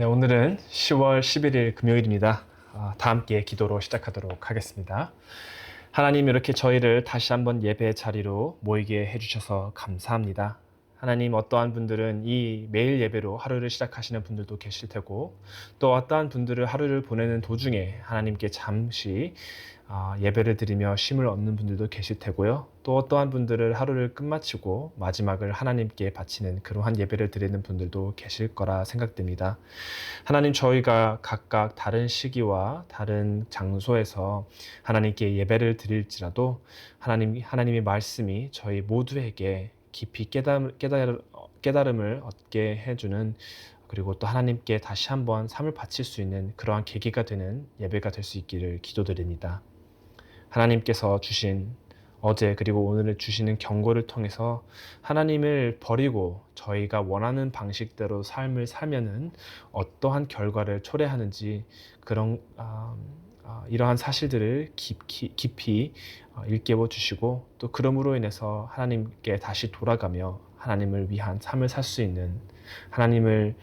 네, 오늘은 10월 11일 금요일입니다. 다 함께 기도로 시작하도록 하겠습니다. 하나님, 이렇게 저희를 다시 한번 예배 자리로 모이게 해주셔서 감사합니다. 하나님, 어떠한 분들은 이 매일 예배로 하루를 시작하시는 분들도 계실 테고, 또 어떠한 분들은 하루를 보내는 도중에 하나님께 잠시 예배를 드리며 쉼을 얻는 분들도 계실 테고요. 또 어떠한 분들은 하루를 끝마치고 마지막을 하나님께 바치는 그러한 예배를 드리는 분들도 계실 거라 생각됩니다. 하나님, 저희가 각각 다른 시기와 다른 장소에서 하나님께 예배를 드릴지라도 하나님의 말씀이 저희 모두에게 깊이 깨달음을 얻게 해주는, 그리고 또 하나님께 다시 한번 삶을 바칠 수 있는 그러한 계기가 되는 예배가 될 수 있기를 기도드립니다. 하나님께서 주신 어제 그리고 오늘 주시는 경고를 통해서 하나님을 버리고 저희가 원하는 방식대로 삶을 살면은 어떠한 결과를 초래하는지, 그런 이러한 사실들을 깊이 일깨워 주시고, 또 그러므로 인해서 하나님께 다시 돌아가며 하나님을 위한 삶을 살 수 있는, 하나님의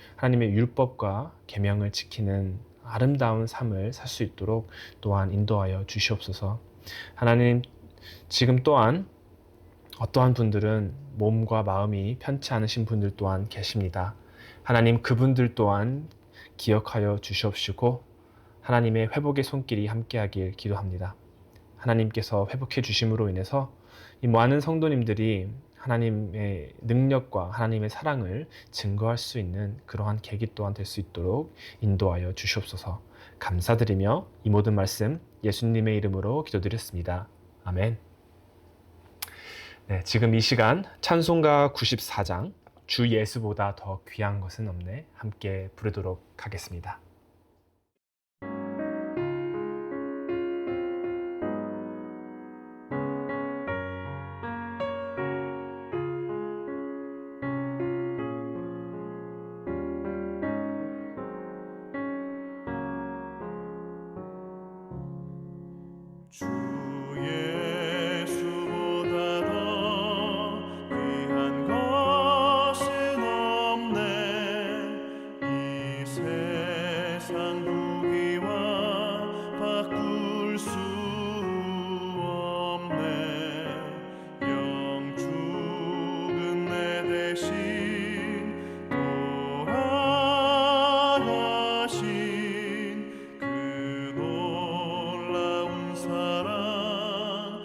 율법과 계명을 지키는 아름다운 삶을 살 수 있도록 또한 인도하여 주시옵소서. 하나님, 지금 또한 어떠한 분들은 몸과 마음이 편치 않으신 분들 또한 계십니다. 하나님, 그분들 또한 기억하여 주시옵시고 하나님의 회복의 손길이 함께하길 기도합니다. 하나님께서 회복해 주심으로 인해서 이 많은 성도님들이 하나님의 능력과 하나님의 사랑을 증거할 수 있는 그러한 계기 또한 될 수 있도록 인도하여 주시옵소서. 감사드리며 이 모든 말씀 예수님의 이름으로 기도드렸습니다. 아멘. 네, 지금 이 시간 찬송가 94장 주 예수보다 더 귀한 것은 없네 함께 부르도록 하겠습니다. 주 예수보다 더 귀한 것은 없네. 이 세상 무기와 바꿀 수 없네. 영 죽은 내 대신 돌아가신 그 놀라운 사랑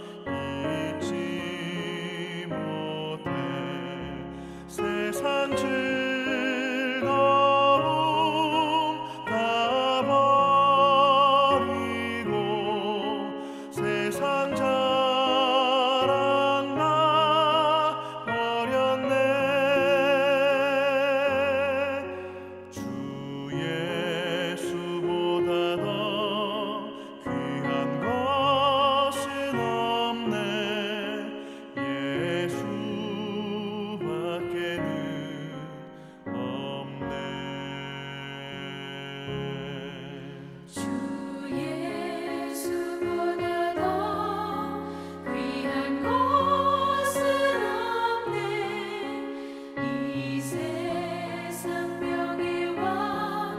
잊지 못해. 세상 즐거움 다 버리고 세상 자랑 나 버렸네. 주 예수보다 더 귀한 것은 없네. 예수밖에는 없네. 주 예수보다 더 귀한 것은 없네. 이 세상 명예와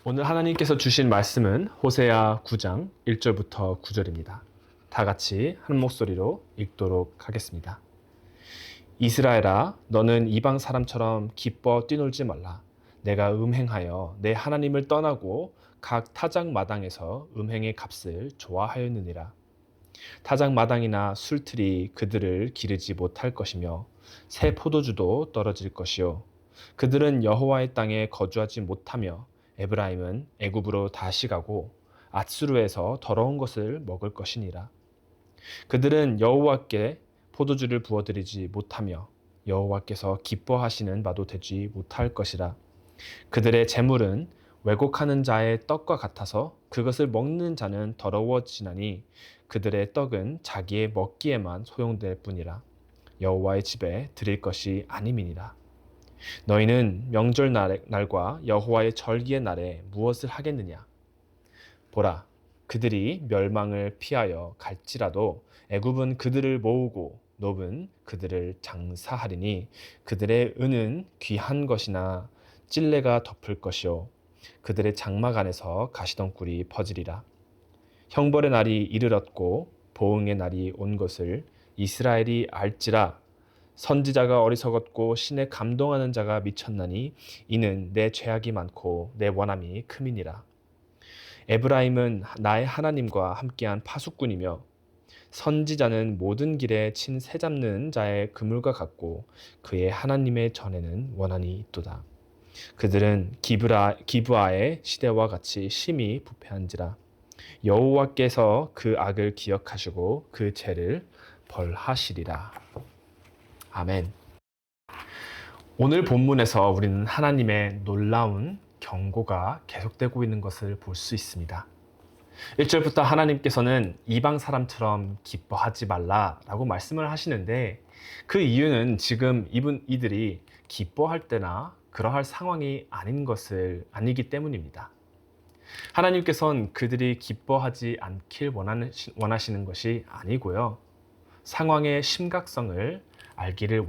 오늘 하나님께서 주신 말씀은 호세아 9장 1절부터 9절입니다. 다 같이 한 목소리로 읽도록 하겠습니다. 이스라엘아, 너는 이방 사람처럼 기뻐 뛰놀지 말라. 내가 음행하여 내 하나님을 떠나고 각 타작 마당에서 음행의 값을 좋아하였느니라. 타작 마당이나 술틀이 그들을 기르지 못할 것이며 새 포도주도 떨어질 것이요 그들은 여호와의 땅에 거주하지 못하며 에브라임은 애굽으로 다시 가고 앗수르에서 더러운 것을 먹을 것이니라. 그들은 여호와께 포도주를 부어드리지 못하며 여호와께서 기뻐하시는 바도 되지 못할 것이라. 그들의 재물은 왜곡하는 자의 떡과 같아서 그것을 먹는 자는 더러워지나니 그들의 떡은 자기의 먹기에만 소용될 뿐이라. 여호와의 집에 드릴 것이 아님이니라. 너희는 명절 날과 여호와의 절기의 날에 무엇을 하겠느냐? 보라, 그들이 멸망을 피하여 갈지라도 애굽은 그들을 모으고 노은 그들을 장사하리니 그들의 은은 귀한 것이나 찔레가 덮을 것이요 그들의 장막 안에서 가시덩굴이 퍼지리라. 형벌의 날이 이르렀고 보응의 날이 온 것을 이스라엘이 알지라. 선지자가 어리석었고 신에 감동하는 자가 미쳤나니 이는 내 죄악이 많고 내 원함이 큼이니라. 에브라임은 나의 하나님과 함께한 파수꾼이며 선지자는 모든 길에 친 새 잡는 자의 그물과 같고 그의 하나님의 전에는 원한이 있도다. 그들은 기브아의 시대와 같이 심히 부패한지라. 여호와께서 그 악을 기억하시고 그 죄를 벌하시리라. 아멘. 오늘 본문에서 우리는 하나님의 놀라운 경고가 계속되고 있는 것을 볼 수 있습니다. 1절부터 하나님께서는 이방 사람처럼 기뻐하지 말라라고 말씀을 하시는데 그 이유는 지금 이들이 기뻐할 때나 그러할 상황이 아니기 때문입니다. 하나님께서는 그들이 기뻐하지 않길 원하시는 것이 아니고요. 상황의 심각성을 알기를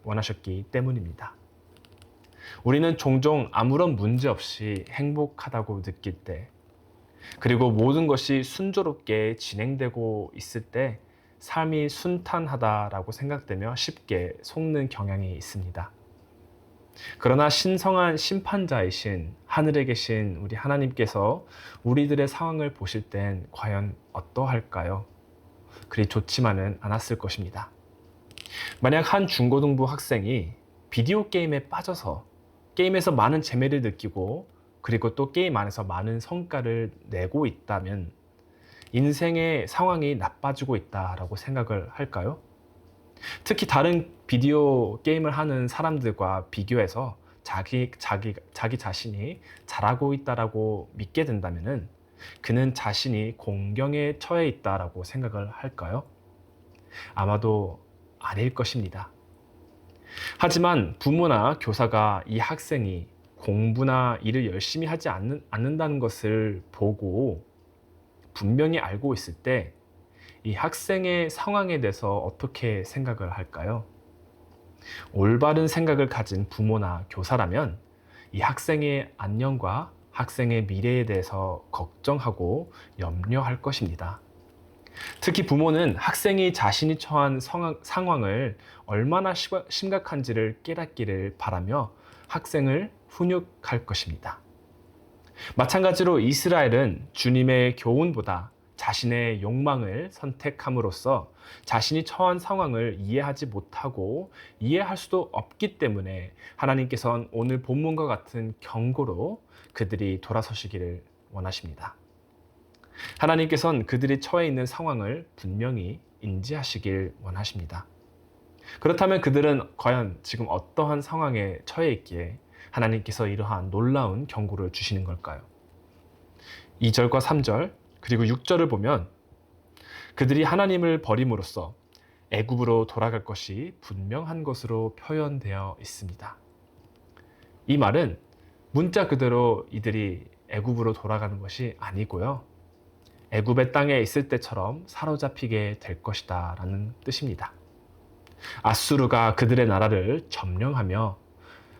원하셨기 때문입니다. 우리는 종종 아무런 문제 없이 행복하다고 느낄 때, 그리고 모든 것이 순조롭게 진행되고 있을 때 삶이 순탄하다라고 생각되며 쉽게 속는 경향이 있습니다. 그러나 신성한 심판자이신 하늘에 계신 우리 하나님께서 우리들의 상황을 보실 땐 과연 어떠할까요? 그리 좋지만은 않았을 것입니다. 만약 한 중고등부 학생이 비디오 게임에 빠져서 게임에서 많은 재미를 느끼고 그리고 또 게임 안에서 많은 성과를 내고 있다면 인생의 상황이 나빠지고 있다라고 생각을 할까요? 특히 다른 비디오 게임을 하는 사람들과 비교해서 자기 자신이 잘하고 있다라고 믿게 된다면은 그는 자신이 공경에 처해 있다라고 생각을 할까요? 아마도 아닐 것입니다. 하지만 부모나 교사가 이 학생이 공부나 일을 열심히 하지 않는다는 것을 보고 분명히 알고 있을 때 이 학생의 상황에 대해서 어떻게 생각을 할까요? 올바른 생각을 가진 부모나 교사라면 이 학생의 안녕과 학생의 미래에 대해서 걱정하고 염려할 것입니다. 특히 부모는 학생이 자신이 처한 상황을 얼마나 심각한지를 깨닫기를 바라며 학생을 훈육할 것입니다. 마찬가지로 이스라엘은 주님의 교훈보다 자신의 욕망을 선택함으로써 자신이 처한 상황을 이해하지 못하고 이해할 수도 없기 때문에 하나님께서는 오늘 본문과 같은 경고로 그들이 돌아서시기를 원하십니다. 하나님께서는 그들이 처해 있는 상황을 분명히 인지하시길 원하십니다. 그렇다면 그들은 과연 지금 어떠한 상황에 처해 있기에 하나님께서 이러한 놀라운 경고를 주시는 걸까요? 2절과 3절 그리고 6절을 보면 그들이 하나님을 버림으로써 애굽으로 돌아갈 것이 분명한 것으로 표현되어 있습니다. 이 말은 문자 그대로 이들이 애굽으로 돌아가는 것이 아니고요. 애굽의 땅에 있을 때처럼 사로잡히게 될 것이다 라는 뜻입니다. 앗수르가 그들의 나라를 점령하며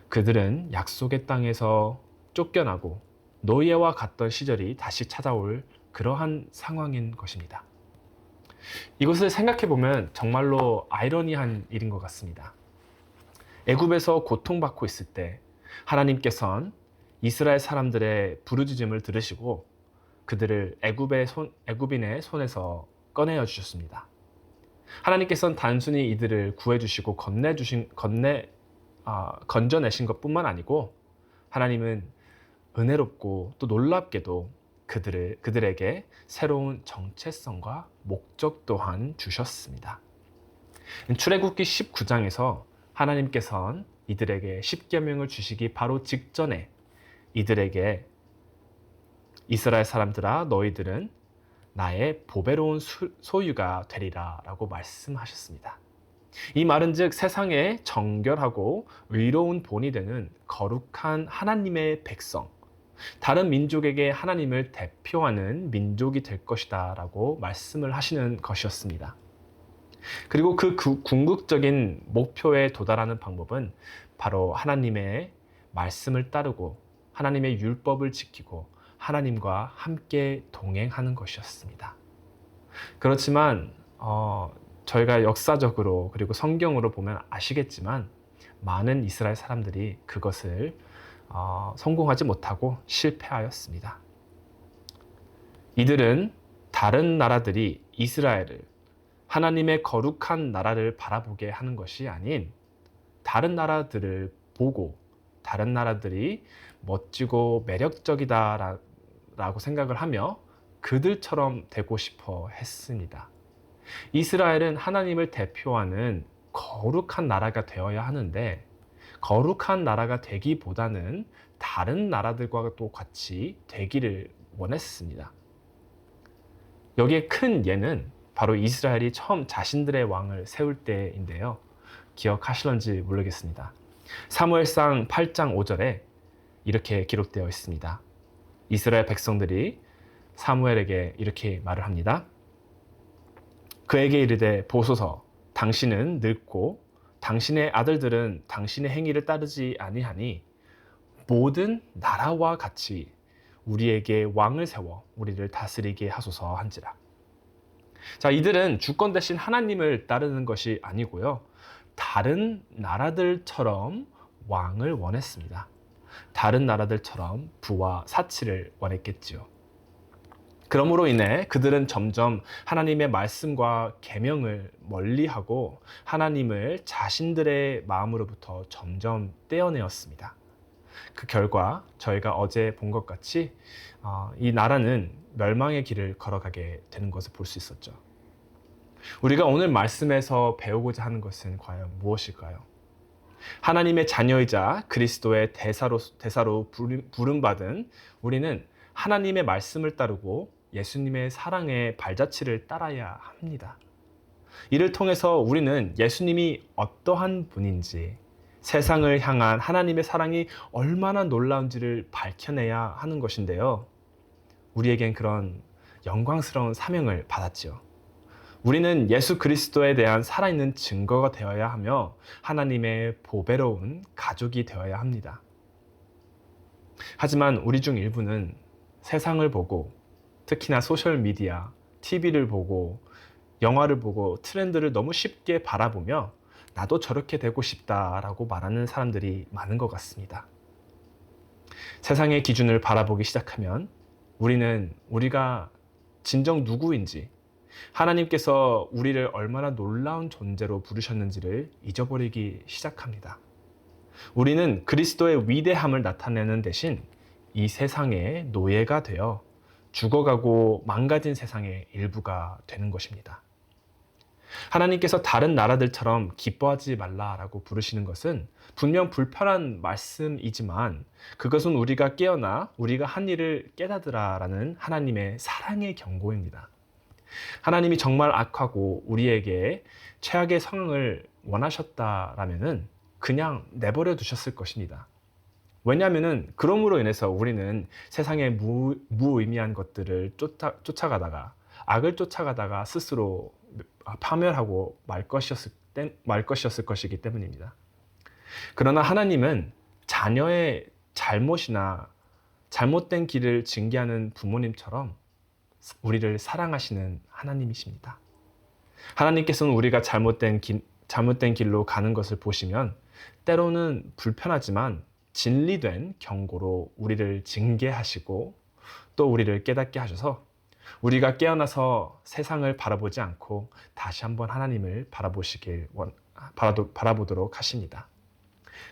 그들은 약속의 땅에서 쫓겨나고 노예와 같던 시절이 다시 찾아올 그러한 상황인 것입니다. 이것을 생각해 보면 정말로 아이러니한 일인 것 같습니다. 애굽에서 고통받고 있을 때 하나님께서는 이스라엘 사람들의 부르짖음을 들으시고 그들을 애굽인의 손에서 꺼내어 주셨습니다. 하나님께서는 단순히 이들을 구해주시고 건져내신 것뿐만 아니고 하나님은 은혜롭고 또 놀랍게도 그들에게 새로운 정체성과 목적 또한 주셨습니다. 출애굽기 19장에서 하나님께서는 이들에게 십계명을 주시기 바로 직전에 이들에게 이스라엘 사람들아 너희들은 나의 보배로운 소유가 되리라 라고 말씀하셨습니다. 이 말은 즉 세상에 정결하고 의로운 본이 되는 거룩한 하나님의 백성, 다른 민족에게 하나님을 대표하는 민족이 될 것이다 라고 말씀을 하시는 것이었습니다. 그리고 그 궁극적인 목표에 도달하는 방법은 바로 하나님의 말씀을 따르고 하나님의 율법을 지키고 하나님과 함께 동행하는 것이었습니다. 그렇지만 저희가 역사적으로 그리고 성경으로 보면 아시겠지만 많은 이스라엘 사람들이 그것을 성공하지 못하고 실패하였습니다. 이들은 다른 나라들이 이스라엘을 하나님의 거룩한 나라를 바라보게 하는 것이 아닌 다른 나라들을 보고 다른 나라들이 멋지고 매력적이다라고 생각을 하며 그들처럼 되고 싶어 했습니다. 이스라엘은 하나님을 대표하는 거룩한 나라가 되어야 하는데 거룩한 나라가 되기보다는 다른 나라들과 또 같이 되기를 원했습니다. 여기에 큰 예는 바로 이스라엘이 처음 자신들의 왕을 세울 때인데요. 기억하실런지 모르겠습니다. 사무엘상 8장 5절에 이렇게 기록되어 있습니다. 이스라엘 백성들이 사무엘에게 이렇게 말을 합니다. 그에게 이르되 보소서 당신은 늙고 당신의 아들들은 당신의 행위를 따르지 아니하니 모든 나라와 같이 우리에게 왕을 세워 우리를 다스리게 하소서 한지라. 자, 이들은 주권 대신 하나님을 따르는 것이 아니고요. 다른 나라들처럼 왕을 원했습니다. 다른 나라들처럼 부와 사치를 원했겠지요. 그러므로 인해 그들은 점점 하나님의 말씀과 계명을 멀리하고 하나님을 자신들의 마음으로부터 점점 떼어내었습니다. 그 결과 저희가 어제 본 것 같이 이 나라는 멸망의 길을 걸어가게 되는 것을 볼 수 있었죠. 우리가 오늘 말씀에서 배우고자 하는 것은 과연 무엇일까요? 하나님의 자녀이자 그리스도의 대사로 부름받은 우리는 하나님의 말씀을 따르고 예수님의 사랑의 발자취를 따라야 합니다. 이를 통해서 우리는 예수님이 어떠한 분인지, 세상을 향한 하나님의 사랑이 얼마나 놀라운지를 밝혀내야 하는 것인데요. 우리에겐 그런 영광스러운 사명을 받았지요. 우리는 예수 그리스도에 대한 살아있는 증거가 되어야 하며 하나님의 보배로운 가족이 되어야 합니다. 하지만 우리 중 일부는 세상을 보고 특히나 소셜미디어, TV를 보고 영화를 보고 트렌드를 너무 쉽게 바라보며 나도 저렇게 되고 싶다라고 말하는 사람들이 많은 것 같습니다. 세상의 기준을 바라보기 시작하면 우리는 우리가 진정 누구인지, 하나님께서 우리를 얼마나 놀라운 존재로 부르셨는지를 잊어버리기 시작합니다. 우리는 그리스도의 위대함을 나타내는 대신 이 세상의 노예가 되어 죽어가고 망가진 세상의 일부가 되는 것입니다. 하나님께서 다른 나라들처럼 기뻐하지 말라라고 부르시는 것은 분명 불편한 말씀이지만 그것은 우리가 깨어나 우리가 한 일을 깨닫으라라는 하나님의 사랑의 경고입니다. 하나님이 정말 악하고 우리에게 최악의 상황을 원하셨다라면은 그냥 내버려 두셨을 것입니다. 왜냐하면은 그럼으로 인해서 우리는 세상의 무의미한 것들을 쫓아가다가 악을 쫓아가다가 스스로 파멸하고 말 것이었을 것이기 때문입니다. 그러나 하나님은 자녀의 잘못이나 잘못된 길을 징계하는 부모님처럼 우리를 사랑하시는 하나님이십니다. 하나님께서는 우리가 잘못된 길로 가는 것을 보시면 때로는 불편하지만 진리된 경고로 우리를 징계하시고 또 우리를 깨닫게 하셔서 우리가 깨어나서 세상을 바라보지 않고 다시 한번 하나님을 바라보도록 하십니다.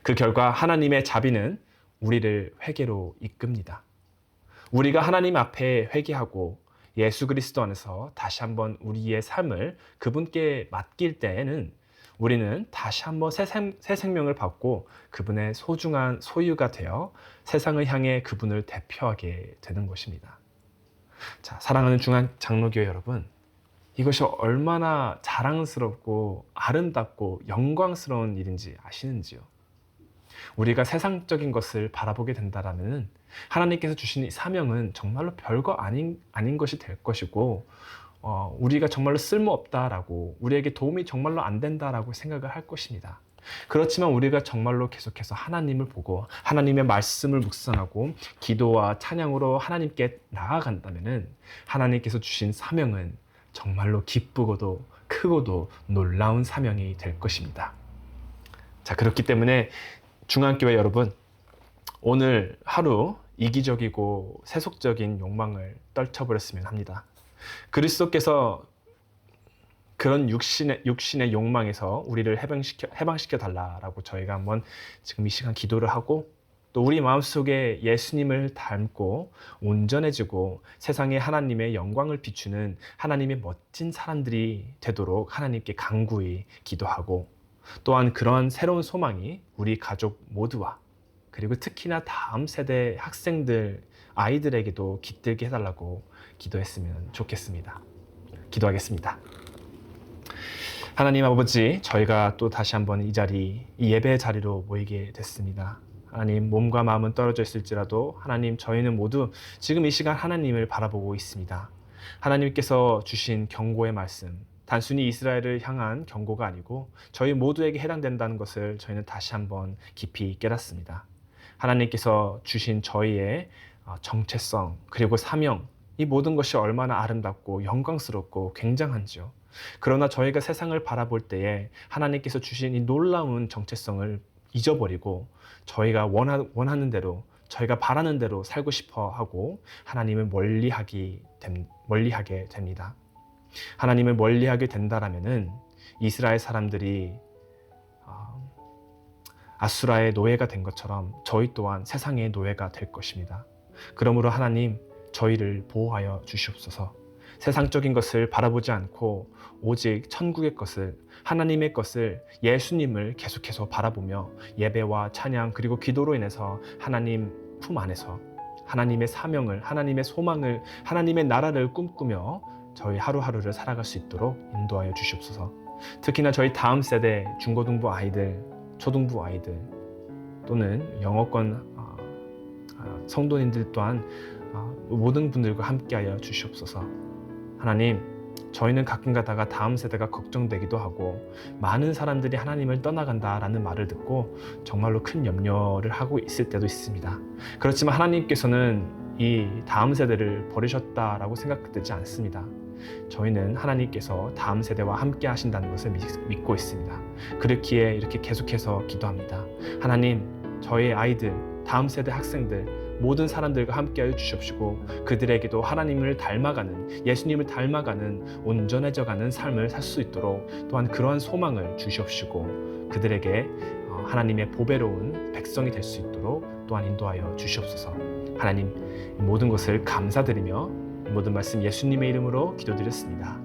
그 결과 하나님의 자비는 우리를 회개로 이끕니다. 우리가 하나님 앞에 회개하고 예수 그리스도 안에서 다시 한번 우리의 삶을 그분께 맡길 때에는 우리는 다시 한번 새 생명을 받고 그분의 소중한 소유가 되어 세상을 향해 그분을 대표하게 되는 것입니다. 자, 사랑하는 중앙장로교회 여러분, 이것이 얼마나 자랑스럽고 아름답고 영광스러운 일인지 아시는지요? 우리가 세상적인 것을 바라보게 된다라면 하나님께서 주신 이 사명은 정말로 별거 아닌 것이 될 것이고 우리가 정말로 쓸모없다라고 우리에게 도움이 정말로 안 된다라고 생각을 할 것입니다. 그렇지만 우리가 정말로 계속해서 하나님을 보고 하나님의 말씀을 묵상하고 기도와 찬양으로 하나님께 나아간다면 하나님께서 주신 사명은 정말로 기쁘고도 크고도 놀라운 사명이 될 것입니다. 자, 그렇기 때문에 중앙교회 여러분, 오늘 하루 이기적이고 세속적인 욕망을 떨쳐버렸으면 합니다. 그리스도께서 그런 육신의 욕망에서 우리를 해방시켜 달라라고 저희가 한번 지금 이 시간 기도를 하고 또 우리 마음속에 예수님을 닮고 온전해지고 세상에 하나님의 영광을 비추는 하나님의 멋진 사람들이 되도록 하나님께 간구히 기도하고 또한 그러한 새로운 소망이 우리 가족 모두와 그리고 특히나 다음 세대 학생들, 아이들에게도 깃들게 해달라고 기도했으면 좋겠습니다. 기도하겠습니다. 하나님 아버지, 저희가 또 다시 한번 이 예배 자리로 모이게 됐습니다. 하나님, 몸과 마음은 떨어져 있을지라도 하나님, 저희는 모두 지금 이 시간 하나님을 바라보고 있습니다. 하나님께서 주신 경고의 말씀, 단순히 이스라엘을 향한 경고가 아니고 저희 모두에게 해당된다는 것을 저희는 다시 한번 깊이 깨닫습니다. 하나님께서 주신 저희의 정체성 그리고 사명, 이 모든 것이 얼마나 아름답고 영광스럽고 굉장한지요. 그러나 저희가 세상을 바라볼 때에 하나님께서 주신 이 놀라운 정체성을 잊어버리고 저희가 원하는 대로 저희가 바라는 대로 살고 싶어 하고 하나님을 멀리하게 됩니다. 하나님을 멀리하게 된다라면은 이스라엘 사람들이 아수라의 노예가 된 것처럼 저희 또한 세상의 노예가 될 것입니다. 그러므로 하나님, 저희를 보호하여 주시옵소서. 세상적인 것을 바라보지 않고 오직 천국의 것을, 하나님의 것을, 예수님을 계속해서 바라보며 예배와 찬양 그리고 기도로 인해서 하나님 품 안에서 하나님의 사명을, 하나님의 소망을, 하나님의 나라를 꿈꾸며 저희 하루하루를 살아갈 수 있도록 인도하여 주시옵소서. 특히나 저희 다음 세대 중고등부 아이들, 초등부 아이들 또는 영어권 성도님들 또한 모든 분들과 함께하여 주시옵소서. 하나님, 저희는 가끔 가다가 다음 세대가 걱정되기도 하고 많은 사람들이 하나님을 떠나간다라는 말을 듣고 정말로 큰 염려를 하고 있을 때도 있습니다. 그렇지만 하나님께서는 이 다음 세대를 버리셨다라고 생각되지 않습니다. 저희는 하나님께서 다음 세대와 함께 하신다는 것을 믿고 있습니다. 그렇기에 이렇게 계속해서 기도합니다. 하나님, 저희 아이들, 다음 세대 학생들 모든 사람들과 함께하여 주시옵시고 그들에게도 하나님을 닮아가는, 예수님을 닮아가는 온전해져가는 삶을 살 수 있도록 또한 그러한 소망을 주시옵시고 그들에게 하나님의 보배로운 백성이 될 수 있도록 또한 인도하여 주시옵소서. 하나님, 모든 것을 감사드리며 모든 말씀 예수님의 이름으로 기도드렸습니다.